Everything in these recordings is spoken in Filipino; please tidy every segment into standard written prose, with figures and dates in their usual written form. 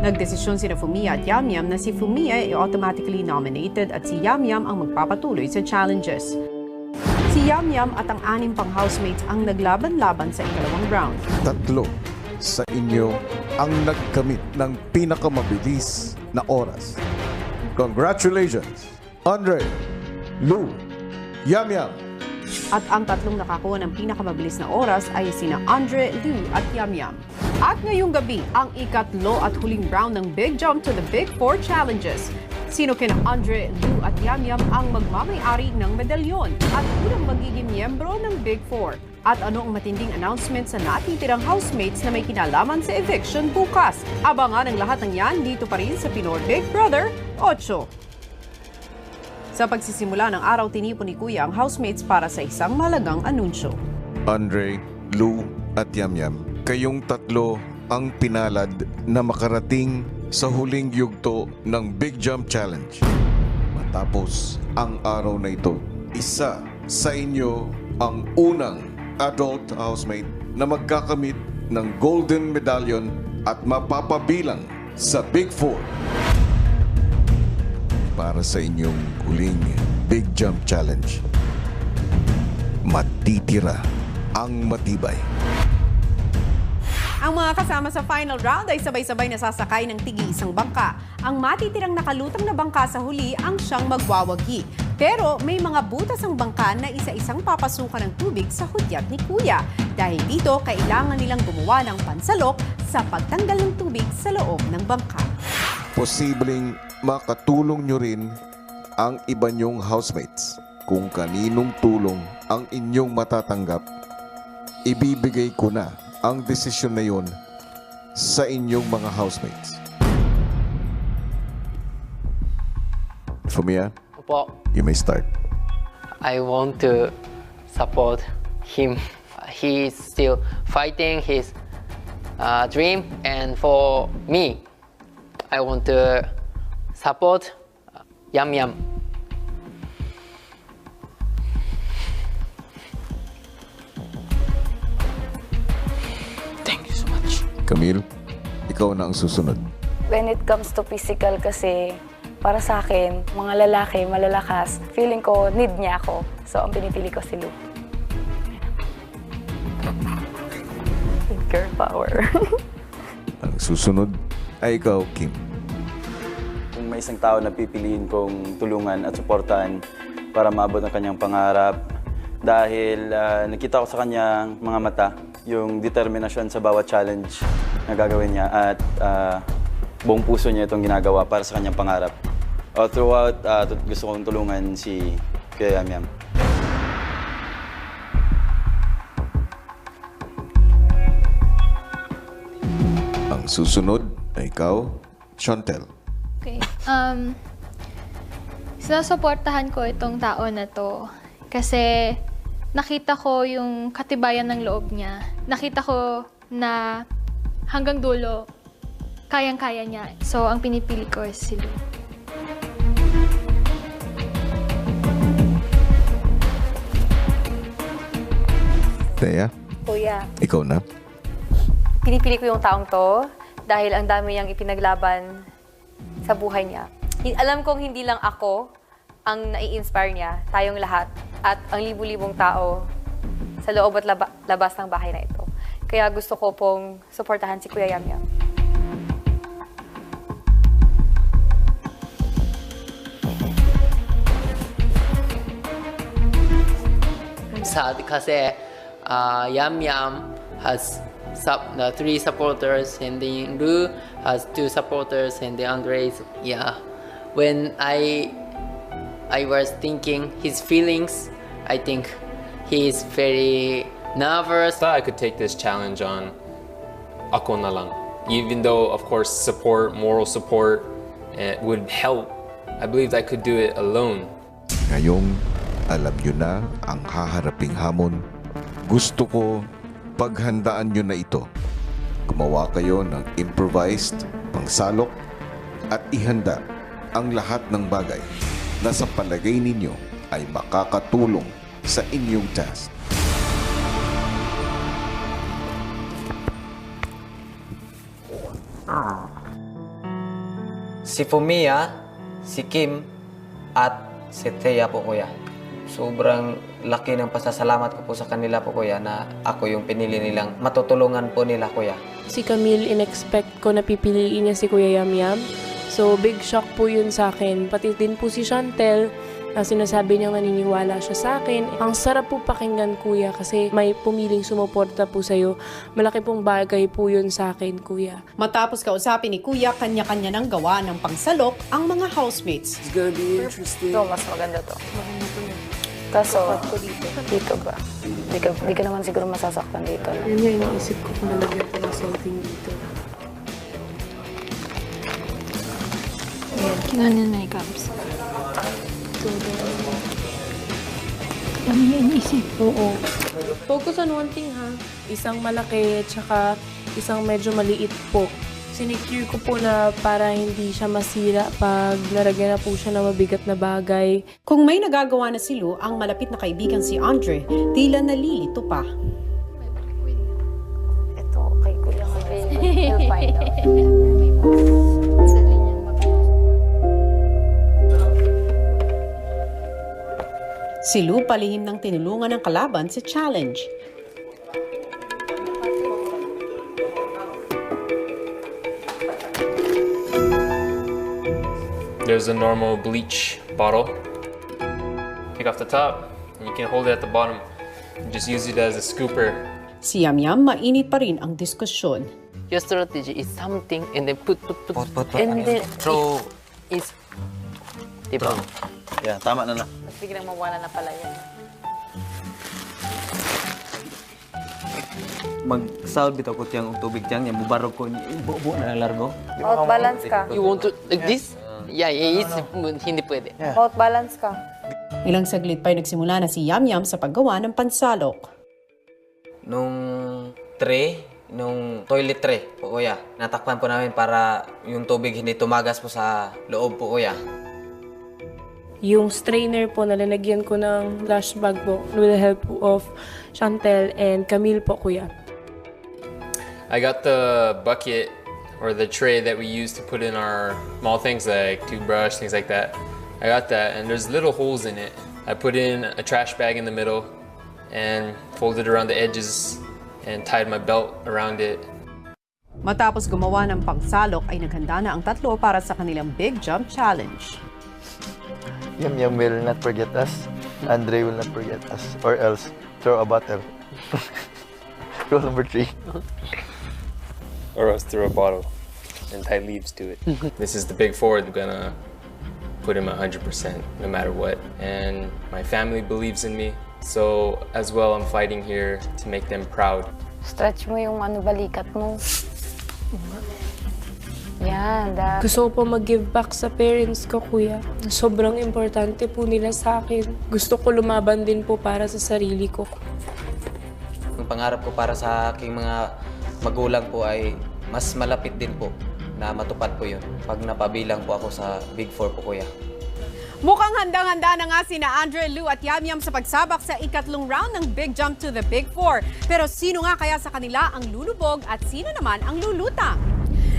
Nagdesisyon sina Fumiya at Yamyam na si Fumiya ay automatically nominated at si Yamyam ang magpapatuloy sa challenges. Si Yamyam at ang 6 pang housemates ang naglaban-laban sa ikalawang round. 3 sa inyo ang nagkamit ng pinakamabilis na oras. Congratulations, Andre, Lou, Yamyam. At ang 3 nakakuha ng pinakamabilis na oras ay sina Andre, Lou at Yamyam. At ngayong gabi, ang ikatlo at huling round ng Big Jump to the Big 4 Challenges. Sino kina Andre, Lou at Yamyam ang magmamay-ari ng medalyon at unang magiging miyembro ng Big 4? At ano ang matinding announcement sa natitirang housemates na may kinalaman sa eviction bukas? Abangan ang lahat ng yan dito pa rin sa Pinoy Big Brother 8. Sa pagsisimula ng araw, tinipon ni Kuya ang housemates para sa isang malagang anunsyo. Andre, Lou at Yamyam, kayong 3 ang pinalad na makarating sa huling yugto ng Big Jump Challenge. Matapos ang araw na ito, isa sa inyo ang unang adult housemate na magkakamit ng golden medallion at mapapabilang sa Big 4 para sa inyong huling Big Jump Challenge. Matitira ang matibay. Ang mga kasama sa final round ay sabay-sabay nasasakay ng tig-iisang bangka. Ang matitirang nakalutang na bangka sa huli ang siyang magwawagi. Pero may mga butas ang bangka na isa-isang papasukan ng tubig sa hudyat ni Kuya. Dahil dito, kailangan nilang gumawa ng pansalok sa pagtanggal ng tubig sa loob ng bangka. Posibleng makatulong nyo rin ang iba nyong housemates. Kung kaninong tulong ang inyong matatanggap, ibibigay ko na ang desisyon na yun sa inyong mga housemates. Fumiya, Opo, you may start. I want to support him. He is still fighting his dream, and for me, I want to support Yamyam. Thank you so much. Camille, ikaw na ang susunod. When it comes to physical kasi, para sa akin, mga lalaki, malalakas, feeling ko, need niya ako. So, ang pinipili ko si Lou. Girl power. Ang susunod ay ikaw, Kim. Kung may isang tao na pipiliin kong tulungan at suportahan para maabot ang kanyang pangarap, dahil nakita ko sa kanyang mga mata yung determinasyon sa bawat challenge na gagawin niya at buong puso niya itong ginagawa para sa kanyang pangarap. Throughout, gusto kong tulungan si Kuya Yamyam. Ang susunod ay ikaw, Chantel. Okay. Sinusuportahan ko itong tao na to kasi nakita ko yung katibayan ng loob niya. Nakita ko na hanggang dulo, kayang-kaya niya. So, ang pinipili ko is si Lou. Thea, Kuya, ikaw na. pinipili ko yung taong to dahil ang dami niyang ipinaglaban sa buhay niya. Alam kong hindi lang ako ang nai-inspire niya, tayong lahat, at ang libu-libong tao sa loob at labas ng bahay na ito. Kaya gusto ko pong suportahan si Kuya Yamyam. Sad kasi Yamyam has 3 supporters, and then Lou has 2 supporters, and then Andres. Yeah, when I was thinking his feelings, I think he is very nervous. Thought I could take this challenge on ako na lang. Even though, of course, support, moral support, would help, I believed I could do it alone. Ngayong alam nyo na ang haharaping hamon, gusto ko paghandaan nyo na ito. Gumawa kayo ng improvised pangsalok at ihanda ang lahat ng bagay na sa palagay ninyo ay makakatulong sa inyong task. Si Fumia, si Kim, at si Thea po, kuya. Sobrang laki ng pasasalamat ko po sa kanila po, kuya, na ako yung pinili nilang matutulungan po nila, kuya. Si Camille, in-expect ko na pipiliin niya si Kuya Yamyam. So, big shock po yun sa akin. Pati din po si Chantel, sinasabi niyang naniniwala siya sa akin. Ang sarap po pakinggan, kuya, kasi may pumiling sumuporta po sa'yo. Malaki pong bagay po yun sa akin, kuya. Matapos kausapin ni Kuya, kanya-kanya nang gawa ng pangsalok ang mga housemates. It's gonna be interesting. Ito, mas maganda to. Kaso, dito ba? Di ka naman siguro masasaktan dito. No? Yun yung iniisip ko kung nalagyan ko ng something dito. Ganyan na ikaps. Ano yung isip? Oo. Focus on one thing, ha? Isang malaki, tsaka isang medyo maliit po. Sinecure ko po na para hindi siya masira pag naragyan na po siya ng mabigat na bagay. Kung may nagagawa na si Lou, ang malapit na kaibigan si Andre, tila nalilito pa. Ito, kay Kuya He'll find out. Si Lou palihim ng tinulungan ng kalaban sa challenge. There's a normal bleach bottle. Take off the top, and you can hold it at the bottom. And just use it as a scooper. Si Yamyam, mainit pa rin ang diskusyon. Your strategy is something and then put, and then Throw. it's diba? Yeah, tama na na. Mas biglang mawala na pala yan. Mag-sound bitaw ko tiyang tubig dyan, yung bubarog ko, buo na largo. Out balance ka. You want to like this? Yeah, it's hindi pwede. Out balance ka. Ilang saglit pa'y nagsimula na si Yamyam sa paggawa ng pansalok. Nung toilet tray po, kuya, natakpan po namin para yung tubig hindi tumagas po sa loob po, kuya. Yung strainer po, nalalagyan ko ng flash bag po with the help of Chantel and Camille po, kuya. I got the bucket or the tray that we use to put in our small things like toothbrush, things like that. I got that, and there's little holes in it. I put in a trash bag in the middle and folded around the edges and tied my belt around it. Matapos gumawa ng pangsalok ay naghanda na ang tatlo para sa kanilang Big Jump Challenge. Yamyam will not forget us. Andre will not forget us. Or else, throw a bottle. Rule number 3. Or else throw a bottle and tie leaves to it. This is the big four. They're gonna put him 100% no matter what. And my family believes in me. So as well, I'm fighting here to make them proud. Stretch mo yung balikat mo. Yan, Gusto ko po mag-give back sa parents ko, kuya. Sobrang importante po nila sa akin. Gusto ko lumaban din po para sa sarili ko. Ang pangarap ko para sa aking mga magulang po ay mas malapit din po na matupad po yun pag napabilang po ako sa Big Four po, kuya. Mukhang handang-handa na nga sina Andre, Lou at Yamyam sa pagsabak sa ikatlong round ng Big Jump to the Big Four. Pero sino nga kaya sa kanila ang lulubog at sino naman ang lulutang?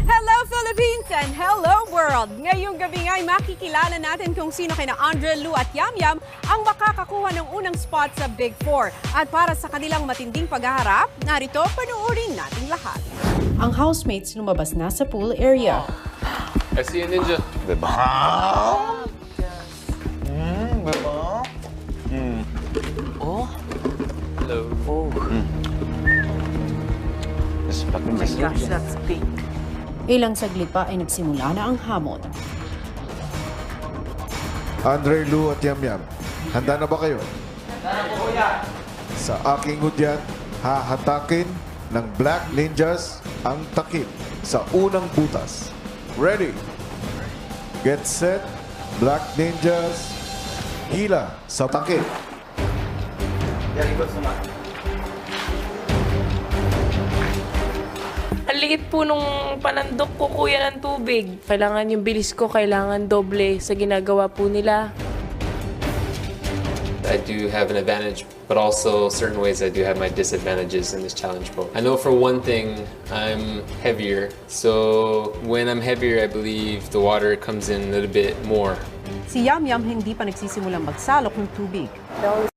Hello Philippines and hello world! Ngayong gabi nga ay makikilala natin kung sino kina Andre, Lou at Yamyam ang makakakuha ng unang spot sa Big Four. At para sa kanilang matinding paghaharap, narito panuorin natin lahat. Ang housemates lumabas na sa pool area. I see a ninja. Diba? Oh, Hello. gosh, that's big. Ilang saglit pa ay nagsimula na ang hamon. Andre, Lou at Yamyam, handa na ba kayo? Sa aking hudyat, hahatakin ng Black Ninjas ang takip sa unang butas. Ready? Get set, Black Ninjas. Hila sa takip. Ang liit po nung panandok ko, kuya, ng tubig. Kailangan yung bilis ko, kailangan doble sa ginagawa po nila. I do have an advantage, but also certain ways I do have my disadvantages in this challenge po. I know for one thing, I'm heavier. So when I'm heavier, I believe the water comes in a little bit more. Si Yamyam hindi pa nagsisimulang magsalok ng tubig. The only